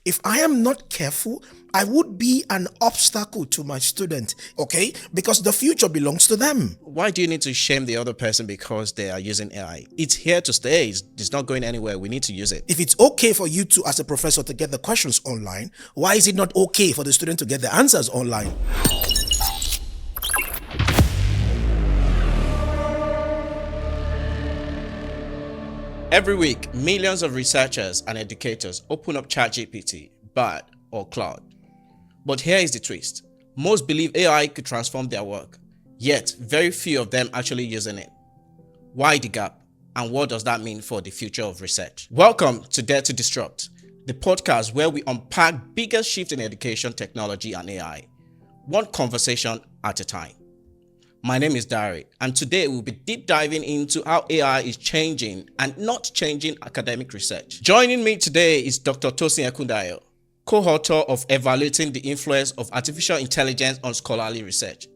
If I am not careful, I would be an obstacle to my student, okay? Because the future belongs to them. Why do you need to shame the other person because they are using AI? It's here to stay. It's not going anywhere. We need to use it. If it's okay for you to, as a professor, to get the questions online, why is it not okay for the student to get the answers online? Every week, millions of researchers and educators open up ChatGPT, Bard, or Cloud. But here is the twist. Most believe AI could transform their work, yet very few of them actually using it. Why the gap? And what does that mean for the future of research? Welcome to Dare to Disrupt, the podcast where we unpack biggest shift in education, technology, and AI, one conversation at a time. My name is Dari, and today we'll be deep diving into how AI is changing and not changing academic research. Joining me today is Dr. Tosin Ekundayo, co-author of Evaluating the Influence of Artificial Intelligence on Scholarly Research,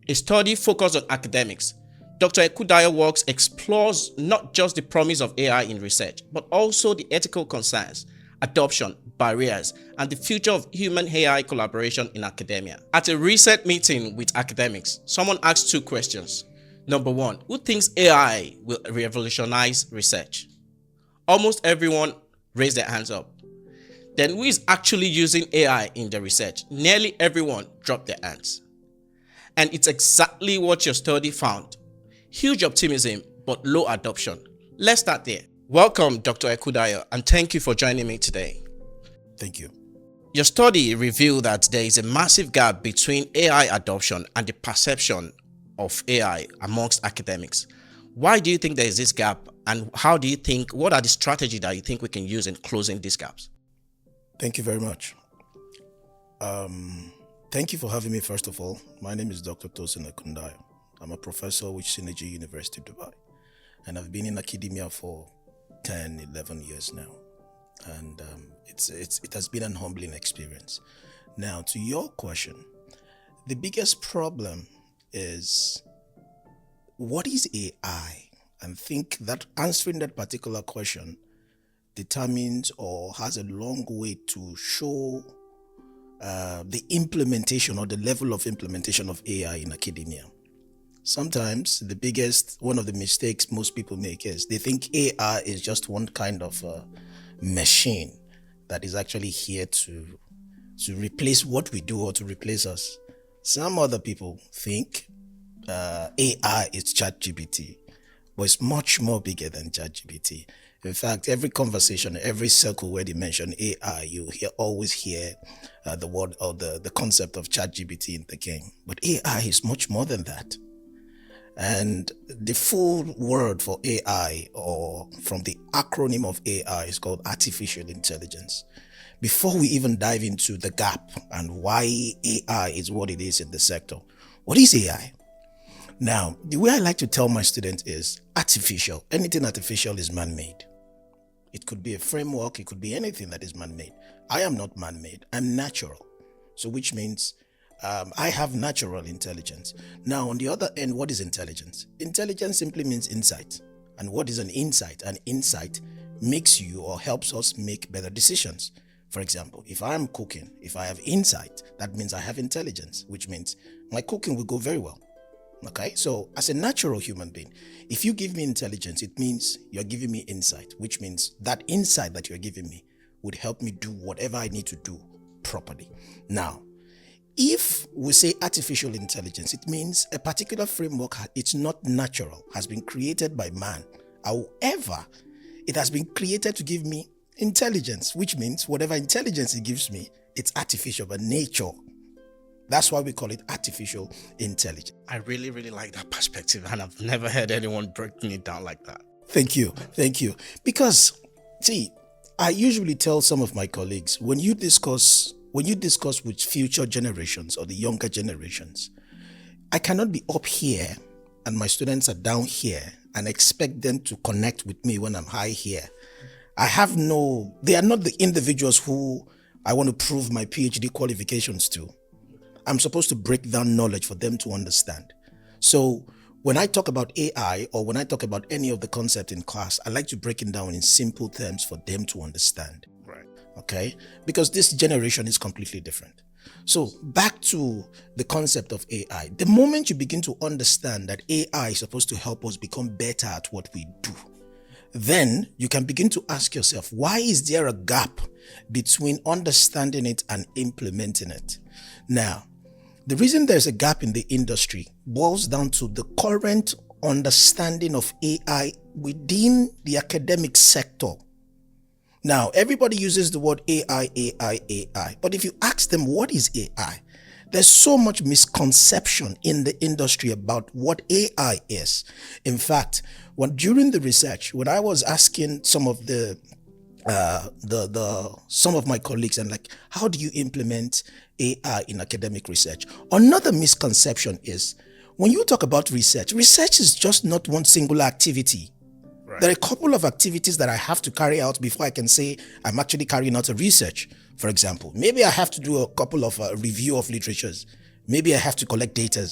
a study focused on academics. Dr. Ekundayo works explores not just the promise of AI in research, but also the ethical concerns, adoption, barriers, and the future of human-AI collaboration in academia. At a recent meeting with academics, someone asked two questions. Number one, who thinks AI will revolutionize research? Almost everyone raised their hands up. Then who is actually using AI in the research? Nearly everyone dropped their hands. And it's exactly what your study found. Huge optimism, but low adoption. Let's start there. Welcome, Dr. Ekundayo, and thank you for joining me today. Thank you. Your study revealed that there is a massive gap between AI adoption and the perception of AI amongst academics. Why do you think there is this gap, and what are the strategies that you think we can use in closing these gaps? Thank you very much. Thank you for having me, first of all. My name is Dr. Tosin Ekundayo. I'm a professor with Synergy University of Dubai, and I've been in academia for 10, 11 years now. And it has been an humbling experience. Now, to your question, the biggest problem is, what is AI? And think that answering that particular question determines or has a long way to show the implementation or the level of implementation of AI in academia. Sometimes one of the mistakes most people make is they think AI is just one kind of machine that is actually here to replace what we do or to replace us. Some other people think AI is ChatGPT, but it's much more bigger than ChatGPT. In fact, every conversation, every circle where they mention AI, you always hear the word or the concept of ChatGPT in the game. But AI is much more than that. And the full word for AI, or from the acronym of AI, is called artificial intelligence. Before we even dive into the gap and why AI is what it is in the sector, what is AI? Now, the way I like to tell my students is artificial. Anything artificial is man-made. It could be a framework, it could be anything that is man-made. I am not man-made, I'm natural. So which means I have natural intelligence. Now, on the other end, what is intelligence? Intelligence simply means insight. And what is an insight? An insight makes you or helps us make better decisions. For example, if I'm cooking, if I have insight, that means I have intelligence, which means my cooking will go very well. Okay, so as a natural human being, if you give me intelligence, it means you're giving me insight, which means that insight that you're giving me would help me do whatever I need to do properly. Now, if we say artificial intelligence, it means a particular framework, it's not natural, has been created by man. However, it has been created to give me intelligence, which means whatever intelligence it gives me, it's artificial by nature. That's why we call it artificial intelligence. I really, really like that perspective, and I've never heard anyone breaking it down like that. Thank you. Because, see, I usually tell some of my colleagues, when you discuss with future generations or the younger generations, I cannot be up here and my students are down here and expect them to connect with me when I'm high here. They are not the individuals who I want to prove my PhD qualifications to. I'm supposed to break down knowledge for them to understand. So when I talk about AI or when I talk about any of the concepts in class, I like to break it down in simple terms for them to understand. Right. okay? Because this generation is completely different. So back to the concept of AI. The moment you begin to understand that AI is supposed to help us become better at what we do, then you can begin to ask yourself, why is there a gap between understanding it and implementing it? Now, the reason there's a gap in the industry boils down to the current understanding of AI within the academic sector. Now, everybody uses the word AI, AI, AI. But if you ask them, what is AI? There's so much misconception in the industry about what AI is. In fact, during the research, when I was asking some of some of my colleagues, and like, how do you implement AI in academic research? Another misconception is when you talk about research is just not one singular activity. Right. There are a couple of activities that I have to carry out before I can say I'm actually carrying out a research. For example, maybe I have to do a couple of review of literatures. Maybe I have to collect data.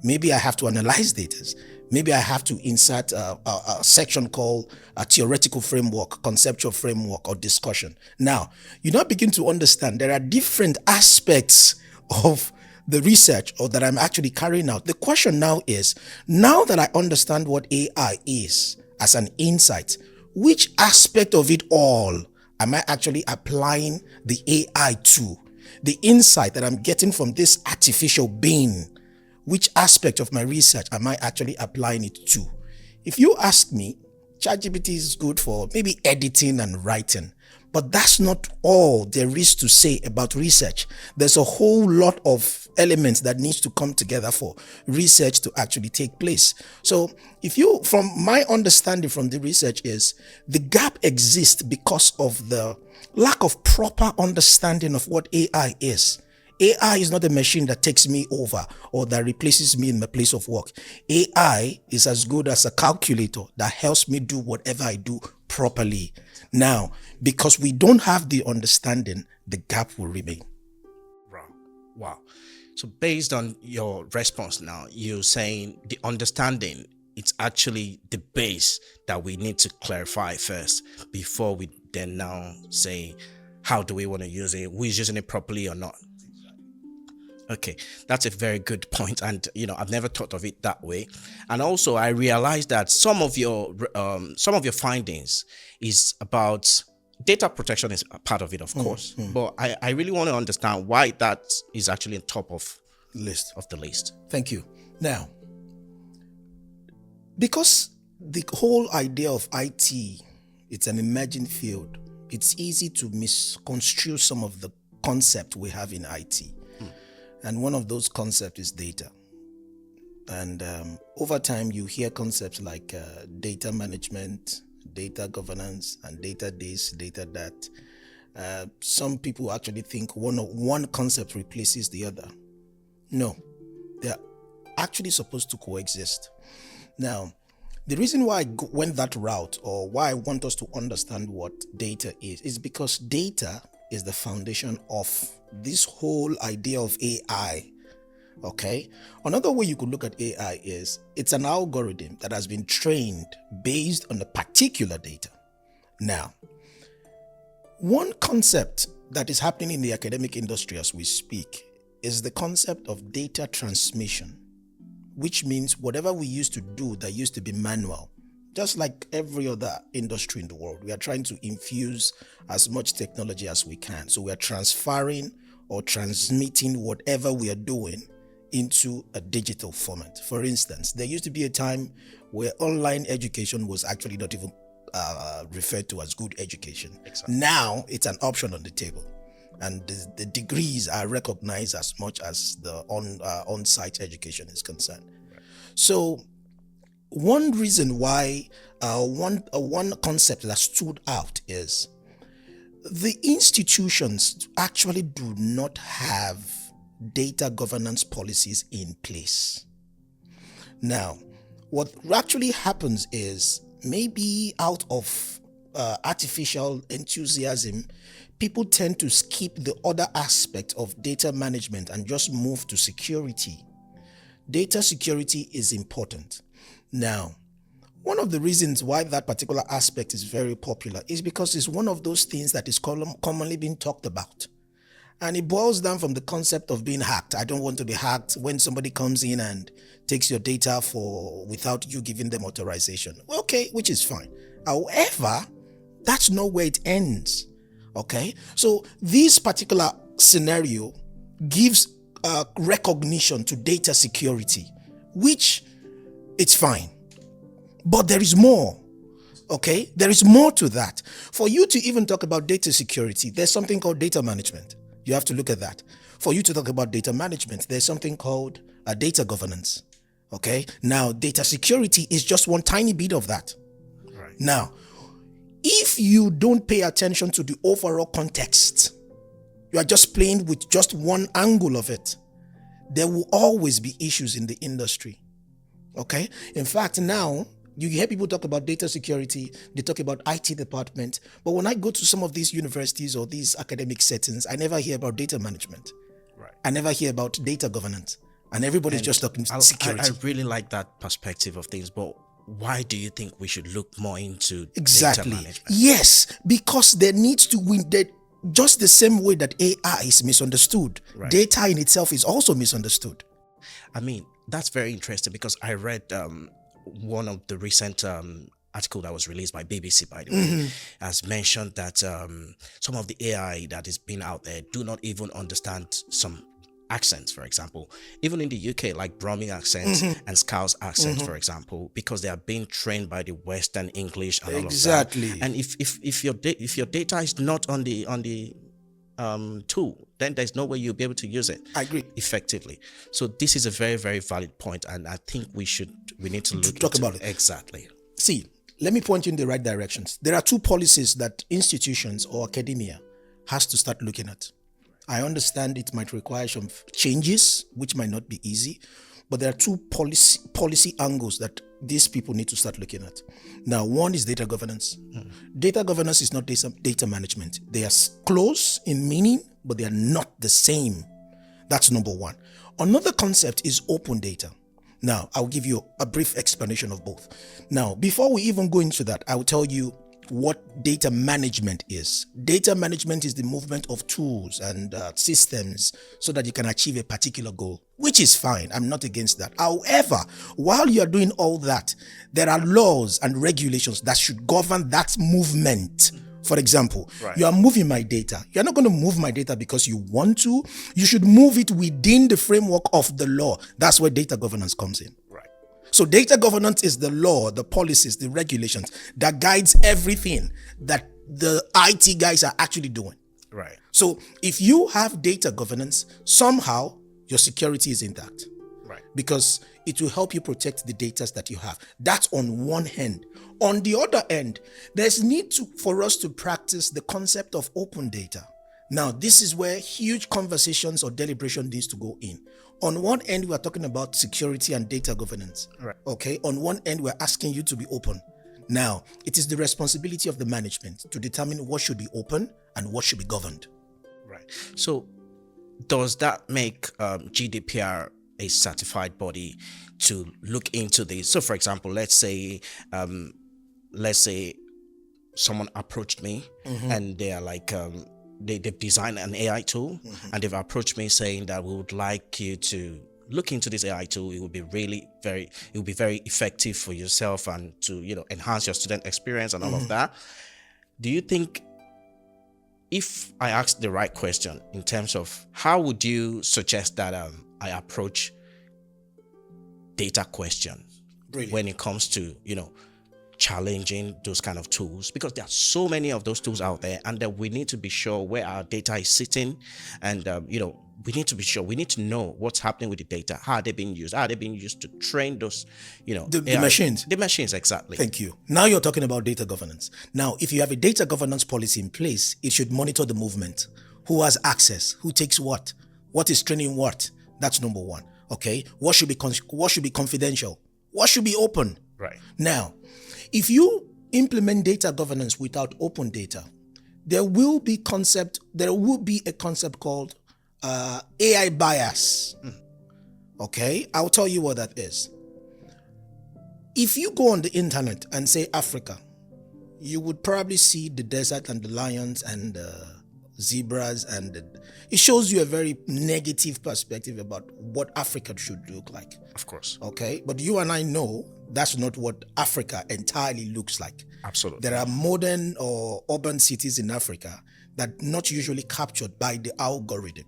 Maybe I have to analyze data. Maybe I have to insert a section called a theoretical framework, conceptual framework, or discussion. Now, you now begin to understand there are different aspects of the research or that I'm actually carrying out. The question now is, now that I understand what AI is as an insight, which aspect of it all am I actually applying the AI to? The insight that I'm getting from this artificial being, which aspect of my research am I actually applying it to? If you ask me, ChatGPT is good for maybe editing and writing, but that's not all there is to say about research. There's a whole lot of elements that needs to come together for research to actually take place. So from my understanding from the research is the gap exists because of the lack of proper understanding of what AI is. AI is not a machine that takes me over or that replaces me in my place of work. AI is as good as a calculator that helps me do whatever I do properly. Now, because we don't have the understanding, the gap will remain. Wow. So based on your response now, you're saying the understanding, it's actually the base that we need to clarify first before we then now say, how do we want to use it? Who is using it properly or not? Okay, that's a very good point, and I've never thought of it that way. And also, I realized that some of your findings is about data protection is a part of it, of course. But I really want to understand why that is actually on top of the list. Thank you. Now, because the whole idea of IT, it's an emerging field. It's easy to misconstrue some of the concept we have in IT. And one of those concepts is data. And over time, you hear concepts like data management, data governance, and data this, data that. Some people actually think one concept replaces the other. No, they're actually supposed to coexist. Now, the reason why I went that route, or why I want us to understand what data is because data is the foundation of this whole idea of AI. Okay? Another way you could look at AI is it's an algorithm that has been trained based on a particular data. Now, one concept that is happening in the academic industry as we speak is the concept of data transmission, which means whatever we used to do that used to be manual, just like every other industry in the world, we are trying to infuse as much technology as we can. So we are transferring or transmitting whatever we are doing into a digital format. For instance, there used to be a time where online education was actually not even referred to as good education. Exactly. Now it's an option on the table, and the degrees are recognized as much as the on-site education is concerned. Right. So one reason why one concept that stood out is the institutions actually do not have data governance policies in place. Now, what actually happens is maybe out of artificial enthusiasm, people tend to skip the other aspect of data management and just move to security. Data security is important. Now, One of the reasons why that particular aspect is very popular is because it's one of those things that is commonly being talked about. And it boils down from the concept of being hacked. I don't want to be hacked when somebody comes in and takes your data without you giving them authorization. Okay, which is fine. However, that's not where it ends. Okay, so this particular scenario gives recognition to data security, which it's fine. But there is more. Okay, there is more to that. For you to even talk about data security, there's something called data management. You have to look at that. For you to talk about data management, there's something called data governance. Okay, now data security is just one tiny bit of that. Right. Now, if you don't pay attention to the overall context, you are just playing with just one angle of it, there will always be issues in the industry. Okay, in fact, now you hear people talk about data security, they talk about IT department, but when I go to some of these universities or these academic settings, I never hear about data management. Right. I never hear about data governance, and everybody's just talking security. I really like that perspective of things, but why do you think we should look more into Exactly. data management? Yes, because there needs to win that. Just the same way that AI is misunderstood, Right. data in itself is also misunderstood. I mean, that's very interesting because I read one of the recent article that was released by BBC, by the way, has mentioned that some of the AI that is being out there do not even understand some accents, for example, even in the UK, like Brumming accents and Scouse accents, for example, because they are being trained by the Western English and Exactly. all of that. And if your data is not on the tool, then there's no way you'll be able to use it. I agree. Effectively. So this is a very, very valid point, and I think we need to look talk into about it. Exactly. See, let me point you in the right directions. There are two policies that institutions or academia has to start looking at. I understand it might require some changes, which might not be easy, but there are two policy angles that these people need to start looking at. Now, one is data governance. Data governance is not data management. They are close in meaning, but they are not the same. That's number one. Another concept is open data. Now, I'll give you a brief explanation of both. Now, before we even go into that, I will tell you what data management is. Data management is the movement of tools and systems so that you can achieve a particular goal, which is fine. I'm not against that. However, while you're doing all that, there are laws and regulations that should govern that movement. For example, you are moving my data. You're not going to move my data because you want to. You should move it within the framework of the law. That's where data governance comes in. So data governance is the law, the policies, the regulations that guides everything that the IT guys are actually doing. Right. So if you have data governance, somehow your security is intact. Right. Because it will help you protect the data that you have. That's on one hand. On the other end, there's need for us to practice the concept of open data. Now, this is where huge conversations or deliberation needs to go in. On one end, we are talking about security and data governance. Right. Okay. On one end, we're asking you to be open. Now, it is the responsibility of the management to determine what should be open and what should be governed. Right. So, does that make GDPR a certified body to look into this? So, for example, let's say someone approached me and they are like, they've designed an AI tool and they've approached me saying that we would like you to look into this AI tool. It will be very effective for yourself and to, enhance your student experience and all of that. Do you think, if I ask the right question in terms of how would you suggest that I approach data questions when it comes to, challenging those kind of tools, because there are so many of those tools out there, and that we need to be sure where our data is sitting, and we need to be sure, we need to know what's happening with the data. How are they being used? How are they being used to train those, the machines? The machines, exactly. Thank you. Now you're talking about data governance. Now, if you have a data governance policy in place, it should monitor the movement. Who has access? Who takes what is training what? That's number one. Okay. What should be confidential? What should be open? Right. Now, if you implement data governance without open data, there will be a concept called AI bias. Okay, I'll tell you what that is. if you go on the internet and say Africa, you would probably see the desert and the lions and zebras, and it shows you a very negative perspective about what Africa should look like. Of course. Okay, but you and I know that's not what Africa entirely looks like. Absolutely. There are modern or urban cities in Africa that not usually captured by the algorithm.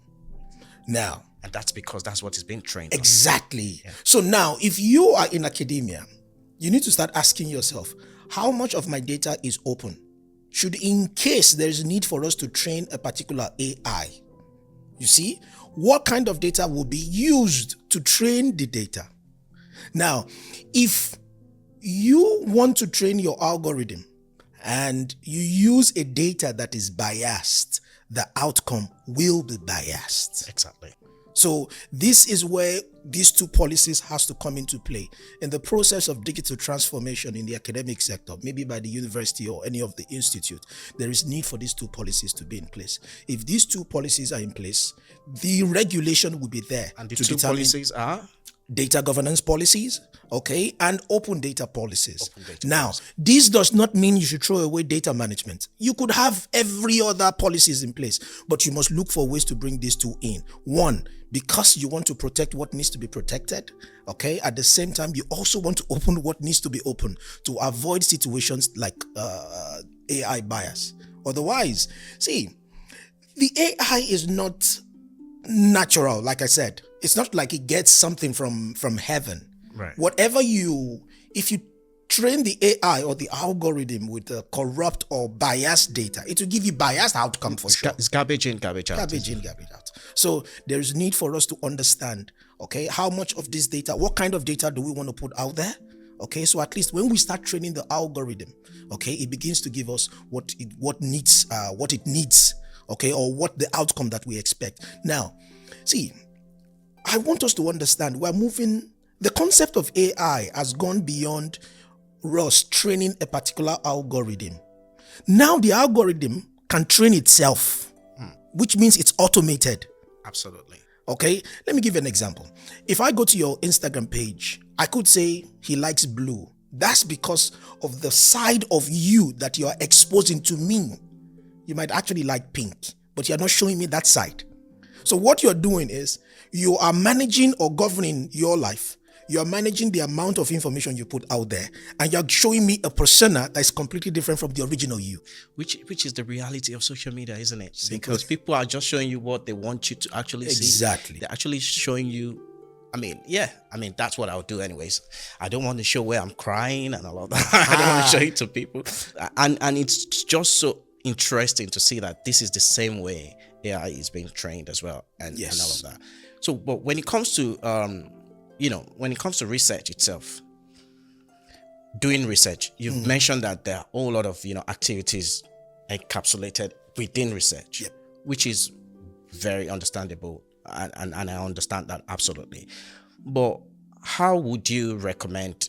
Now, and that's because that's what is being trained on. Exactly. Yeah. So now, if you are in academia, you need to start asking yourself, how much of my data is open? Should, in case there is a need for us to train a particular AI, you see, what kind of data will be used to train the data? Now, if you want to train your algorithm and you use a data that is biased, the outcome will be biased. Exactly. So this is where these two policies has to come into play. In the process of digital transformation in the academic sector, maybe by the university or any of the institute, there is need for these two policies to be in place. If these two policies are in place, the regulation will be there. And the two policies are? Data governance policies, okay, and open data policies. Now, this does not mean you should throw away data management. You could have every other policies in place, but you must look for ways to bring these two in. One, because you want to protect what needs to be protected, okay? At the same time, you also want to open what needs to be open to avoid situations like AI bias. Otherwise, see, the AI is not natural, like I said. It's not like it gets something from heaven. Right. If you train the AI or the algorithm with corrupt or biased data, it will give you biased outcome for sure. It's garbage in, garbage out. Garbage in, garbage out. So there is need for us to understand, okay, how much of this data, what kind of data do we want to put out there? Okay, so at least when we start training the algorithm, okay, it begins to give us what it needs, okay, or what the outcome that we expect. Now, see, I want us to understand the concept of AI has gone beyond us training a particular algorithm. Now the algorithm can train itself, which means it's automated. Absolutely. Okay, let me give you an example. If I go to your Instagram page, I could say he likes blue. That's because of the side of you that you are exposing to me. You might actually like pink, but you're not showing me that side. So what you're doing is you are managing or governing your life. You're managing the amount of information you put out there, and you're showing me a persona that is completely different from the original you. Which is the reality of social media, isn't it? Because people are just showing you what they want you to actually see. Exactly. They're actually showing you, that's what I'll do anyways. I don't want to show where I'm crying and all of that. I don't want to show it to people. And it's just so interesting to see that this is the same way AI is being trained as well, and all of that. So, but when it comes to research itself, doing research, you've mentioned that there are a whole lot of activities encapsulated within research, which is very understandable, and I understand that absolutely. But how would you recommend,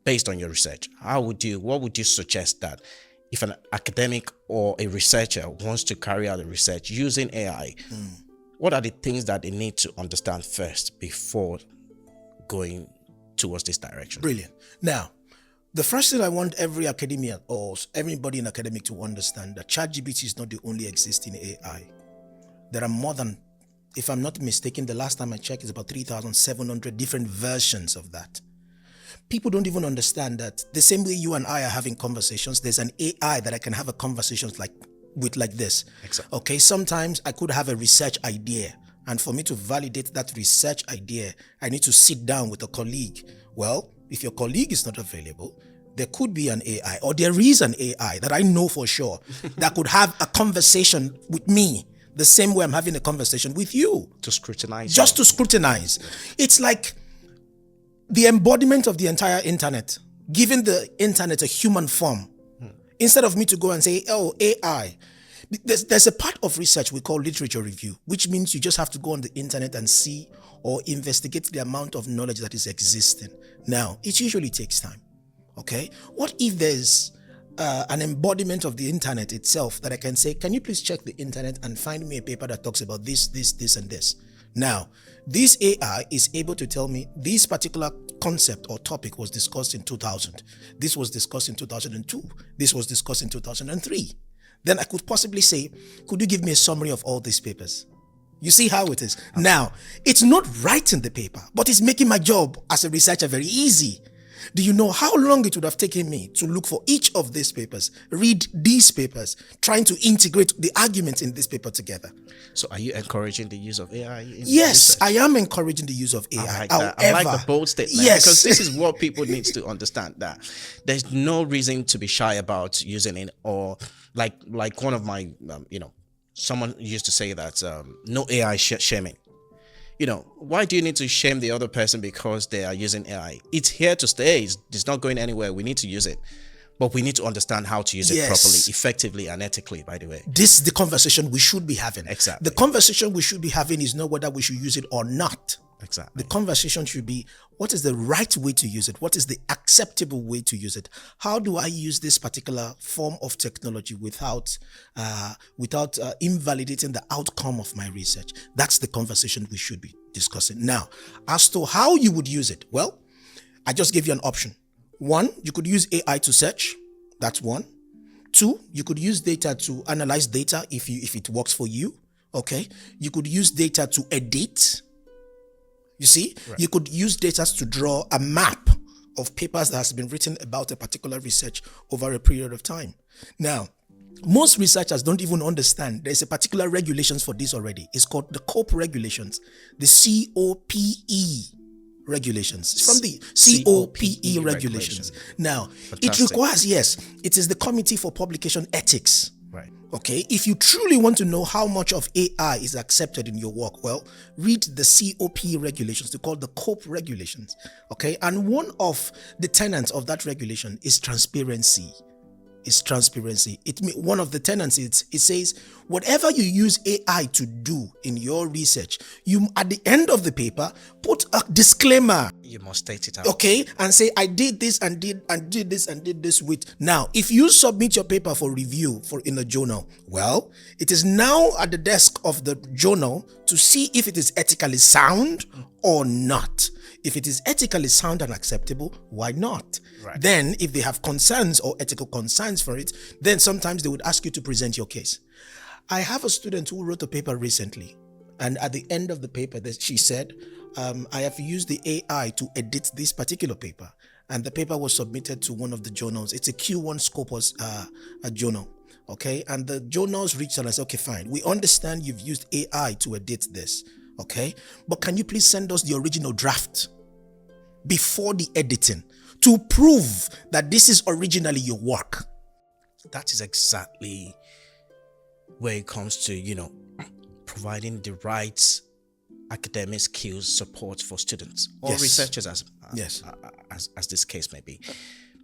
based on your research, what would you suggest that if an academic or a researcher wants to carry out a research using AI, what are the things that they need to understand first before going towards this direction? Brilliant. Now, the first thing I want every academia or everybody in academic to understand that ChatGPT is not the only existing AI. There are more than, if I'm not mistaken, the last time I checked, it's about 3,700 different versions of that. People don't even understand that the same way you and I are having conversations, there's an AI that I can have a conversation with like this. Exactly. Okay, sometimes I could have a research idea, and for me to validate that research idea, I need to sit down with a colleague. Well, if your colleague is not available, there could be an AI, or there is an AI that I know for sure that could have a conversation with me the same way I'm having a conversation with you. To scrutinize. Just to scrutinize. It's like the embodiment of the entire internet, giving the internet a human form. Instead of me to go and say, oh, AI. There's a part of research we call literature review, which means you just have to go on the internet and see or investigate the amount of knowledge that is existing. Now, it usually takes time. Okay? What if there's an embodiment of the internet itself that I can say, can you please check the internet and find me a paper that talks about this, and this? Now, this AI is able to tell me this particular concept or topic was discussed in 2000. This was discussed in 2002. This was discussed in 2003. Then I could possibly say, could you give me a summary of all these papers? You see how it is. Now, it's not writing the paper, but it's making my job as a researcher very easy. Do you know how long it would have taken me to look for each of these papers, read these papers, trying to integrate the arguments in this paper together? So are you encouraging the use of AI in Yes, research? I am encouraging the use of AI. I like that. I like the bold statement. Yes. Because this is what people need to understand, that there's no reason to be shy about using it, or like one of my, someone used to say that no AI shaming. Why do you need to shame the other person because they are using AI? It's here to stay. It's not going anywhere. We need to use it. But we need to understand how to use it properly, effectively, and ethically, by the way. This is the conversation we should be having. Exactly. The conversation we should be having is not whether we should use it or not. Exactly. The conversation should be, what is the right way to use it? What is the acceptable way to use it? How do I use this particular form of technology without invalidating the outcome of my research? That's the conversation we should be discussing. Now, as to how you would use it, well, I just gave you an option. 1, you could use AI to search. That's 1. 2, you could use data to analyze data if it works for you. Okay. You could use data to edit. You see, You could use data to draw a map of papers that has been written about a particular research over a period of time. Now, most researchers don't even understand there's a particular regulations for this already. It's called the COPE regulations, the COPE regulations. It's from the COPE regulations. Now, Fantastic. it requires, it is the Committee for Publication Ethics. Right. Okay, if you truly want to know how much of AI is accepted in your work, well, read the COP regulations. They're called the COPE regulations. Okay, and one of the tenets of that regulation is transparency. One of the tenets it says whatever you use AI to do in your research, you at the end of the paper put a disclaimer. You must state it out. Okay, and say I did this and did this with. Now, if you submit your paper for review in a journal, well, it is now at the desk of the journal to see if it is ethically sound or not. If it is ethically sound and acceptable, why not? Right. Then, if they have concerns or ethical concerns for it, then sometimes they would ask you to present your case. I have a student who wrote a paper recently, and at the end of the paper, she said, I have used the AI to edit this particular paper, and the paper was submitted to one of the journals. It's a Q1 Scopus journal. Okay, and the journals reached out and said, okay, fine, we understand you've used AI to edit this. Okay, but can you please send us the original draft before the editing to prove that this is originally your work? That is exactly where it comes to, providing the right academic skills support for students or researchers as this case may be.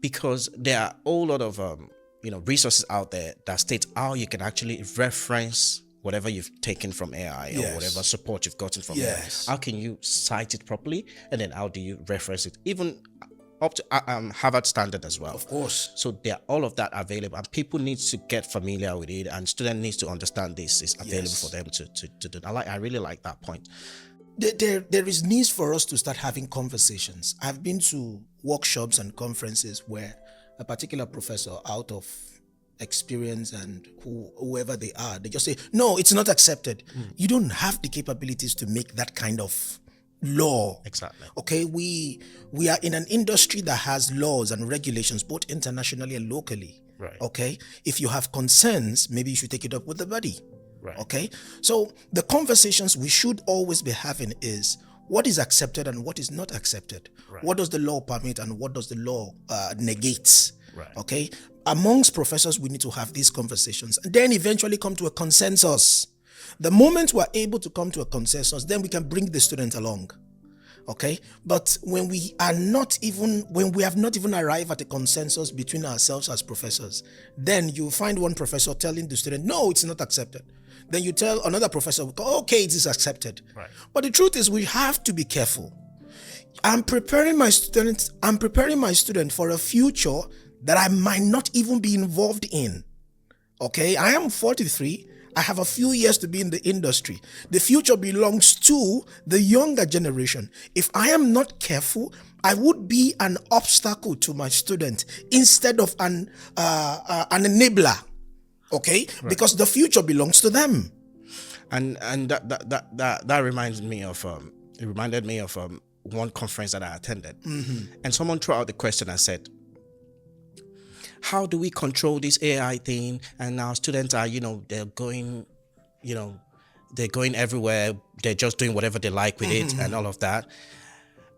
Because there are a whole lot of, resources out there that state how you can actually reference whatever you've taken from AI or whatever support you've gotten from AI. How can you cite it properly? And then how do you reference it? Even up to Harvard standard as well. Of course. So there are all of that available, and people need to get familiar with it, and students need to understand this is available for them to do. I really like that point. There is needs for us to start having conversations. I've been to workshops and conferences where a particular professor, out of experience and whoever they are, they just say, no, it's not accepted. You don't have the capabilities to make that kind of law. Exactly. Okay, we are in an industry that has laws and regulations both internationally and locally. Right. Okay, if you have concerns, maybe you should take it up with the body. Right. Okay, so the conversations we should always be having is what is accepted and what is not accepted. Right. What does the law permit and what does the law negate? Right. Okay, amongst professors we need to have these conversations and then eventually come to a consensus. The moment we're able to come to a consensus, then we can bring the student along. Okay, but when we have not even arrived at a consensus between ourselves as professors, then you find one professor telling the student, no, it's not accepted. Then you tell another professor, okay, it is accepted. Right. But the truth is, we have to be careful. I'm preparing my student for a future that I might not even be involved in. Okay, I am 43. I have a few years to be in the industry. The future belongs to the younger generation. If I am not careful, I would be an obstacle to my student instead of an enabler. Okay, right. Because the future belongs to them. And that reminds me of it reminded me of one conference that I attended, and someone threw out the question and said, how do we control this AI thing? And our students are, they're going everywhere. They're just doing whatever they like with it and all of that.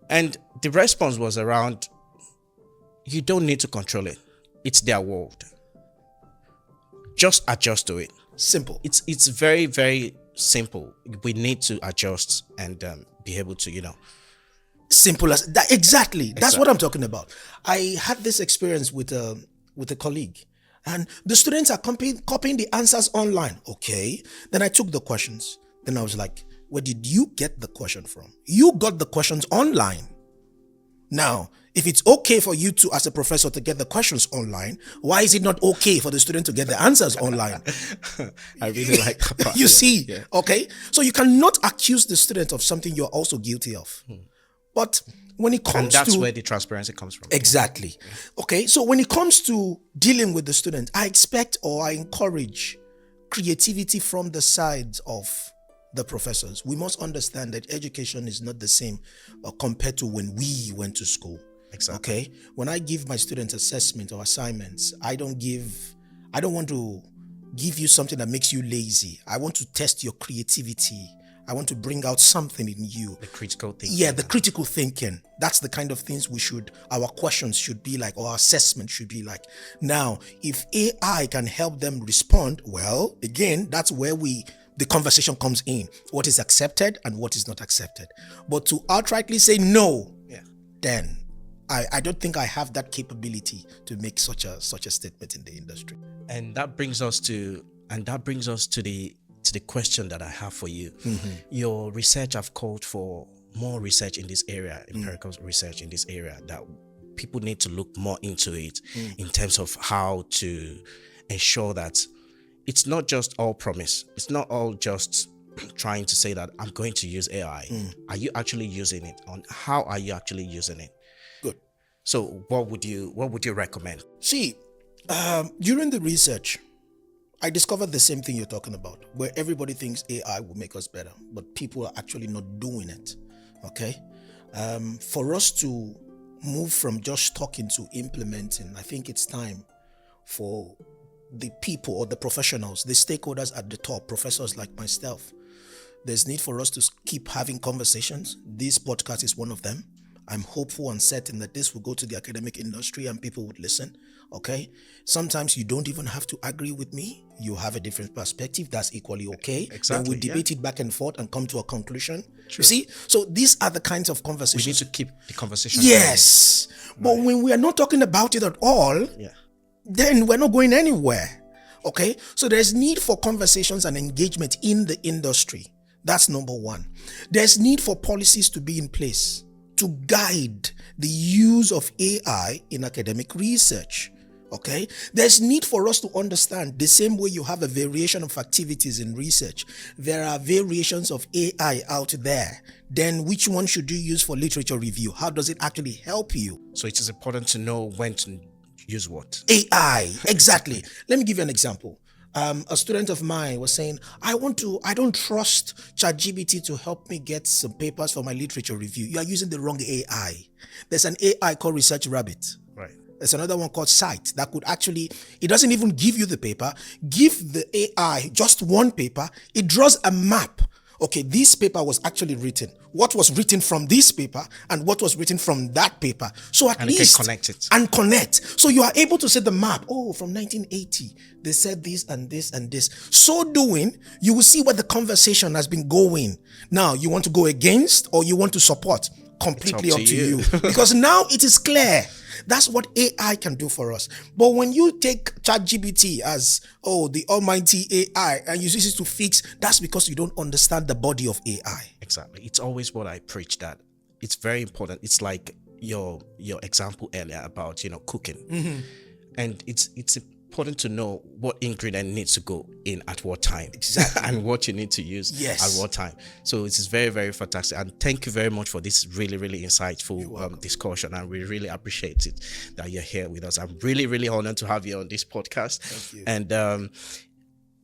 And the response was around, you don't need to control it. It's their world. Just adjust to it. Simple. It's very, very simple. We need to adjust and be able to, Simple as that. Exactly. That's what I'm talking about. I had this experience with a colleague, and the students are copying the answers online. Okay. Then I took the questions. Then I was like, where did you get the question from? You got the questions online. Now, if it's okay for you to, as a professor, to get the questions online, why is it not okay for the student to get the answers online? I really like that part. You see, okay? So you cannot accuse the student of something you're also guilty of. But when it comes to... And that's where the transparency comes from. Exactly. Okay, so when it comes to dealing with the student, I expect or I encourage creativity from the sides of the professors. We must understand that education is not the same compared to when we went to school. Exactly. Okay, when I give my students assessment or assignments, I don't want to give you something that makes you lazy. I want to test your creativity. I want to bring out something in you. The critical thinking. Yeah, the critical thinking. That's the kind of things our questions should be like, or our assessment should be like. Now, if AI can help them respond, well, again, that's where the conversation comes in. What is accepted and what is not accepted. But to outrightly say no, then I don't think I have that capability to make such a statement in the industry. And that brings us to the question that I have for you. Your research have called for more research in this area, empirical research in this area, that people need to look more into it in terms of how to ensure that it's not just all promise. It's not all just trying to say that I'm going to use AI. Are you actually using it? How are you actually using it? Good. So what would you recommend? See, during the research, I discovered the same thing you're talking about, where everybody thinks AI will make us better, but people are actually not doing it. Okay? For us to move from just talking to implementing, I think it's time for the people or the professionals, the stakeholders at the top, professors like myself. There's need for us to keep having conversations. This podcast is one of them. I'm hopeful and certain that this will go to the academic industry and people would listen. Okay? Sometimes you don't even have to agree with me. You have a different perspective. That's equally okay. Exactly. And we'll debate it back and forth and come to a conclusion. True. You see? So these are the kinds of conversations. We need to keep the conversation. Yes. But when we are not talking about it at all, then we're not going anywhere. Okay? So there's need for conversations and engagement in the industry. That's number one. There's need for policies to be in place to guide the use of AI in academic research. Okay? There's need for us to understand the same way you have a variation of activities in research, there are variations of AI out there. Then which one should you use for literature review? How does it actually help you? So it is important to know when to use what? AI, exactly. Let me give you an example. A student of mine was saying, I don't trust ChatGPT to help me get some papers for my literature review. You are using the wrong AI. There's an AI called Research Rabbit. Right. There's another one called Cite that could actually, it doesn't even give you the paper. Give the AI just one paper. It draws a map. Okay, this paper was actually written. What was written from this paper and what was written from that paper. So at least connect it. And connect. So you are able to see the map. Oh, from 1980, they said this and this and this. So doing, you will see where the conversation has been going. Now, you want to go against or you want to support? Completely up to you. Because now it is clear. That's what AI can do for us. But when you take ChatGPT as, the almighty AI and you use it to fix, that's because you don't understand the body of AI. Exactly. It's always what I preach, that it's very important. It's like your example earlier about, cooking. And it's important to know what ingredient needs to go in at what time. Exactly. And what you need to use at what time. So it is very, very fantastic. And thank you very much for this really, really insightful discussion. And we really appreciate it that you're here with us. I'm really, really honored to have you on this podcast. Thank you. And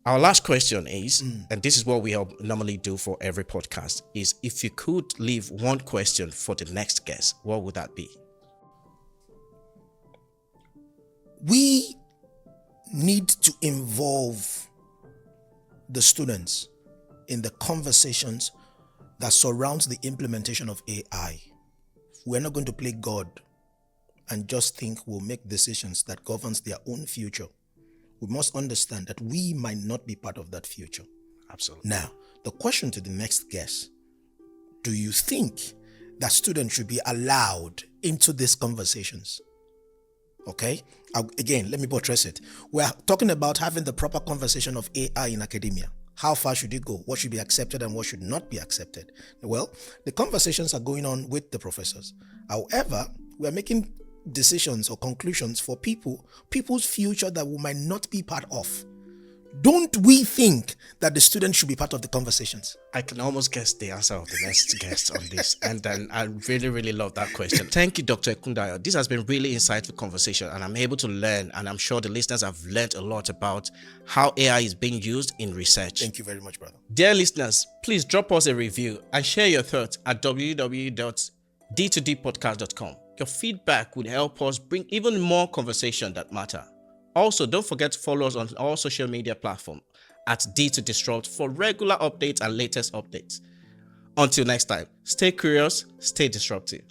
our last question is, and this is what we normally do for every podcast, is if you could leave one question for the next guest, what would that be? We need to involve the students in the conversations that surrounds the implementation of AI. We're not going to play God and just think we'll make decisions that governs their own future. We must understand that we might not be part of that future. Absolutely. Now, the question to the next guest, do you think that students should be allowed into these conversations? Okay? Again, let me buttress it. We're talking about having the proper conversation of AI in academia. How far should it go? What should be accepted and what should not be accepted? Well, the conversations are going on with the professors. However, we're making decisions or conclusions for people's future that we might not be part of. Don't we think that the students should be part of the conversations? I can almost guess the answer of the next guest on this. And then I really, really love that question. Thank you, Dr. Ekundayo. This has been really insightful conversation, and I'm able to learn, and I'm sure the listeners have learned a lot about how AI is being used in research. Thank you very much, brother. Dear listeners, please drop us a review and share your thoughts at www.d2dpodcast.com. Your feedback will help us bring even more conversation that matter. Also, don't forget to follow us on all social media platforms at D2Disrupt for regular updates and latest updates. Until next time, stay curious, stay disruptive.